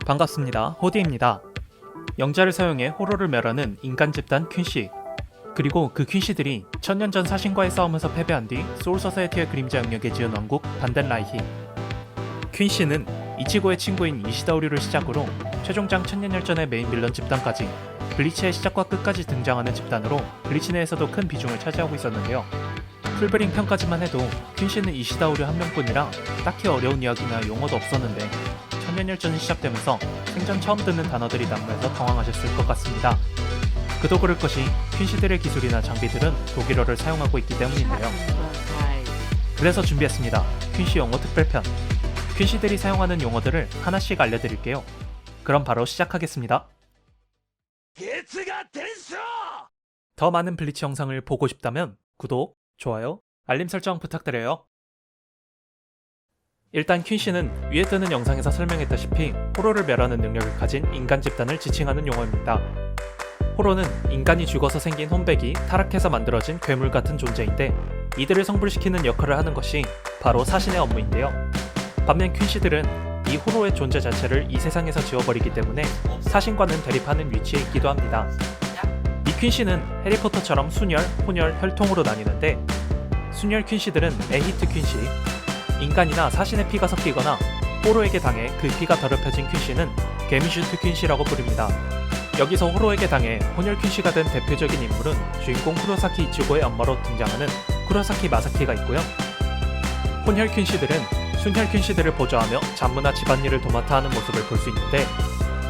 반갑습니다. 호디입니다. 영자를 사용해 호로를 멸하는 인간 집단 퀸시, 그리고 그 퀸시들이 천년 전 사신과의 싸움에서 패배한 뒤 소울 소사이어티의 그림자 영역에 지은 왕국 반덴라이히. 퀸시는 이치고의 친구인 이시다오류를 시작으로 최종장 천년열전의 메인 빌런 집단까지 블리치의 시작과 끝까지 등장하는 집단으로 블리치 내에서도 큰 비중을 차지하고 있었는데요. 풀브링 편까지만 해도 퀸시는 이시다오류 한 명뿐이라 딱히 어려운 이야기나 용어도 없었는데 천년열전이 시작되면서 생전 처음 듣는 단어들이 난무해서 당황하셨을 것 같습니다. 그도 그럴 것이 퀸시들의 기술이나 장비들은 독일어를 사용하고 있기 때문인데요. 그래서 준비했습니다. 퀸시 영어 특별편. 퀸시들이 사용하는 용어들을 하나씩 알려드릴게요. 그럼 바로 시작하겠습니다. 더 많은 블리치 영상을 보고 싶다면 구독, 좋아요, 알림 설정 부탁드려요. 일단 퀸시는 위에 뜨는 영상에서 설명했다시피 호로를 멸하는 능력을 가진 인간 집단을 지칭하는 용어입니다. 호로는 인간이 죽어서 생긴 혼백이 타락해서 만들어진 괴물 같은 존재인데 이들을 성불시키는 역할을 하는 것이 바로 사신의 업무인데요. 반면 퀸시들은 이 호로의 존재 자체를 이 세상에서 지워버리기 때문에 사신과는 대립하는 위치에 있기도 합니다. 이 퀸시는 해리포터처럼 순혈, 혼혈, 혈통으로 나뉘는데 순혈 퀸시들은 에히트 퀸시, 인간이나 사신의 피가 섞이거나 호로에게 당해 그 피가 더럽혀진 퀸시는 게미슈트 퀸시라고 부릅니다. 여기서 호로에게 당해 혼혈 퀸시가 된 대표적인 인물은 주인공 쿠로사키 이치고의 엄마로 등장하는 쿠로사키 마사키가 있고요. 혼혈 퀸시들은 순혈 퀸시들을 보조하며 잡무나 집안일을 도맡아 하는 모습을 볼 수 있는데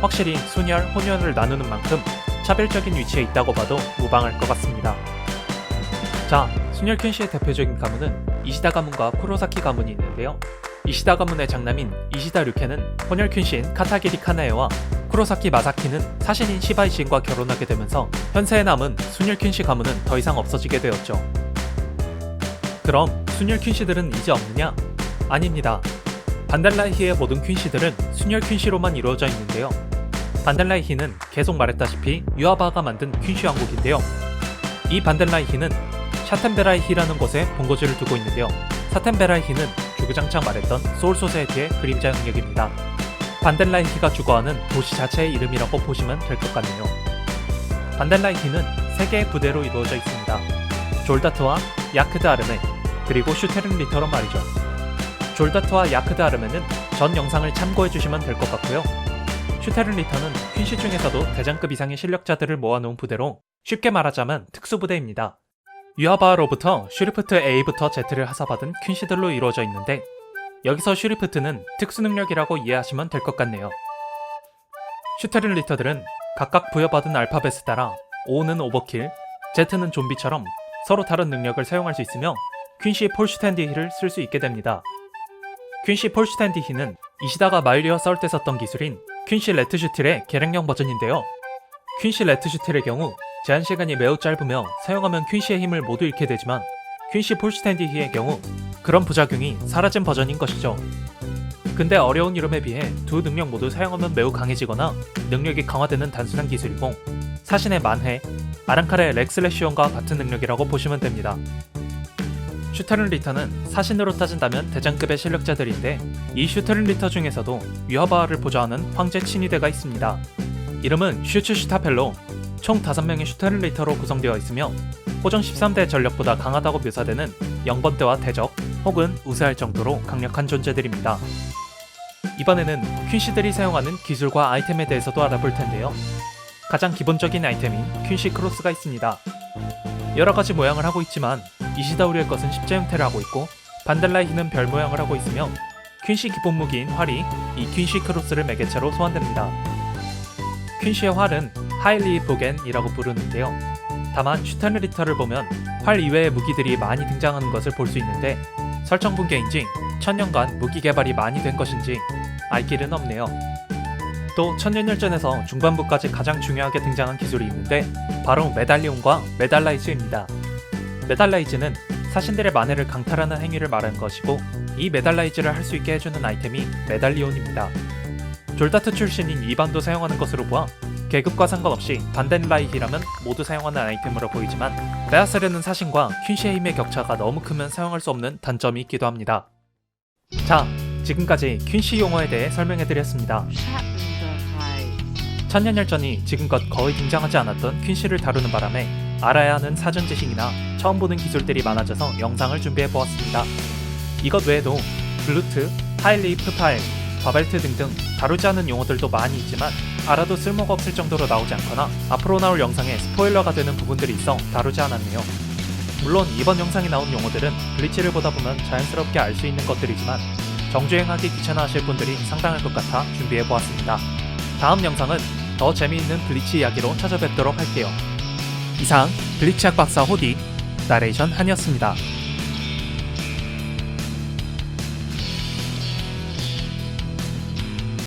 확실히 순혈, 혼혈을 나누는 만큼 차별적인 위치에 있다고 봐도 무방할 것 같습니다. 자, 순혈 퀸시의 대표적인 가문은 이시다 가문과 쿠로사키 가문이 있는데요. 이시다 가문의 장남인 이시다 류케는 혼혈 퀸시인 카타기리 카나에와 쿠로사키 마사키는 사신인 시바이신과 결혼하게 되면서 현세에 남은 순혈 퀸시 가문은 더 이상 없어지게 되었죠. 그럼 순혈 퀸시들은 이제 없느냐? 아닙니다. 반덴라이히의 모든 퀸시들은 순혈 퀸시로만 이루어져 있는데요. 반덴라이히는 계속 말했다시피 유아바가 만든 퀸시 왕국인데요. 이 반덴라이히는 샤텐베라이히라는 곳에 본거지를 두고 있는데요. 샤텐베라이히는 주구장창 말했던 소울 소사이어티의 그림자 영역입니다. 반덴라이히가 주거하는 도시 자체의 이름이라고 보시면 될 것 같네요. 반덴라이히는 3개의 부대로 이루어져 있습니다. 졸다트와 야크드 아르메, 그리고 슈테른 리터로 말이죠. 졸다트와 야크드 아르메는 전 영상을 참고해주시면 될 것 같고요. 슈테른 리터는 퀸시 중에서도 대장급 이상의 실력자들을 모아놓은 부대로 쉽게 말하자면 특수부대입니다. 유아바로부터 슈리프트 A부터 Z를 하사받은 퀸시들로 이루어져 있는데 여기서 슈리프트는 특수능력이라고 이해하시면 될 것 같네요. 슈테른 리터들은 각각 부여받은 알파벳에 따라 O는 오버킬, Z는 좀비처럼 서로 다른 능력을 사용할 수 있으며 퀸시 폴슈텐디히를 쓸 수 있게 됩니다. 퀸시 폴슈텐디히는 이시다가 마유리와 싸울 때 썼던 기술인 퀸시 레트슈틸의 계량형 버전인데요. 퀸시 레트슈틸의 경우 제한시간이 매우 짧으며 사용하면 퀸시의 힘을 모두 잃게 되지만 퀸시 폴슈텐디히의 경우 그런 부작용이 사라진 버전인 것이죠. 근데 어려운 이름에 비해 두 능력 모두 사용하면 매우 강해지거나 능력이 강화되는 단순한 기술이고 사신의 만해, 아랑칼의 렉슬래시온과 같은 능력이라고 보시면 됩니다. 슈테른 리터는 사신으로 따진다면 대장급의 실력자들인데 이 슈테른 리터 중에서도 유아바를 보좌하는 황제 친위대가 있습니다. 이름은 슈츠슈타펠로, 총 5명의 슈테른 리터로 구성되어 있으며 호정 13대 전력보다 강하다고 묘사되는 영번대와 대적 혹은 우세할 정도로 강력한 존재들입니다. 이번에는 퀸시들이 사용하는 기술과 아이템에 대해서도 알아볼 텐데요. 가장 기본적인 아이템인 퀸시 크로스가 있습니다. 여러가지 모양을 하고 있지만 이시다오류의 것은 십자 형태를 하고 있고 반덴라이히는 별 모양을 하고 있으며 퀸시 기본 무기인 활이 이 퀸시 크로스를 매개체로 소환됩니다. 퀸시의 활은 하일리 보겐이라고 부르는데요. 다만 슈테른 리터를 보면 활 이외의 무기들이 많이 등장하는 것을 볼 수 있는데 설정 붕괴인지 천년간 무기 개발이 많이 된 것인지 알 길은 없네요. 또 천년열전에서 중반부까지 가장 중요하게 등장한 기술이 있는데 바로 메달리온과 메달라이즈입니다. 메달라이즈는 사신들의 만해를 강탈하는 행위를 말하는 것이고 이 메달라이즈를 할 수 있게 해주는 아이템이 메달리온입니다. 졸다트 출신인 이반도 사용하는 것으로 보아 계급과 상관없이 반덴라이히라면 모두 사용하는 아이템으로 보이지만 베아스르는 사신과 퀸시의 힘의 격차가 너무 크면 사용할 수 없는 단점이 있기도 합니다. 자, 지금까지 퀸시 용어에 대해 설명해드렸습니다. 천년열전이 지금껏 거의 등장하지 않았던 퀸시를 다루는 바람에 알아야 하는 사전 지식이나 처음 보는 기술들이 많아져서 영상을 준비해보았습니다. 이것 외에도 블루트, 하일리프 파일, 바벨트 등등 다루지 않은 용어들도 많이 있지만 알아도 쓸모가 없을 정도로 나오지 않거나 앞으로 나올 영상에 스포일러가 되는 부분들이 있어 다루지 않았네요. 물론 이번 영상에 나온 용어들은 블리치를 보다 보면 자연스럽게 알 수 있는 것들이지만 정주행하기 귀찮아하실 분들이 상당할 것 같아 준비해보았습니다. 다음 영상은 더 재미있는 블리치 이야기로 찾아뵙도록 할게요. 이상 블리치 학박사 호디, 나레이션 한이었습니다.